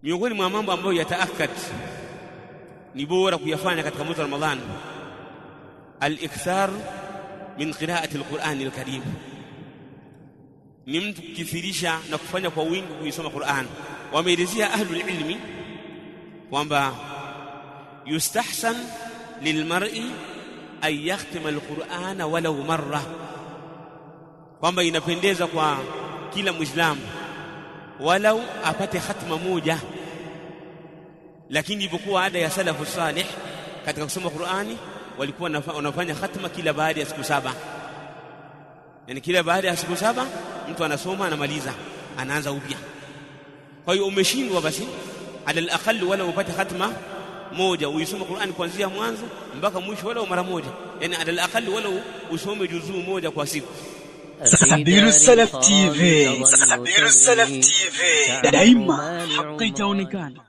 miongoni mwa mambo ambayo yataakad ni bora kuyafanya katika mwezi wa Ramadhani al-ikthar min qira'ati al-Qur'an al-Karim, ni mtu kukithirisha na kufanya kwa wingi kuisoma Qur'an. Wameelezea ahlul ilmi kwamba yustahsan lilmar'i an yakhtima al-Qur'ana walau marra, kwamba inapendeza kwa kila Muislamu walau apate khatma moja. Lakini ilipokuwa ada ya salafu salih katika kusoma Qur'ani, walikuwa wanafanya khatma kila baada ya siku 7. Yani kila baada ya siku 7 mtu anasoma, anamaliza, anaanza upya. Kwa hiyo umeshindwa, basi ala al-aqall wala upate khatma moja, uisome Qur'ani kuanzia mwanzo mpaka mwisho wala mara moja. Yani ala al-aqall wala usome juzuu moja kwa siku. Sabilu Salaf TV, Sabilu Salaf TV, daima haki itaonekana.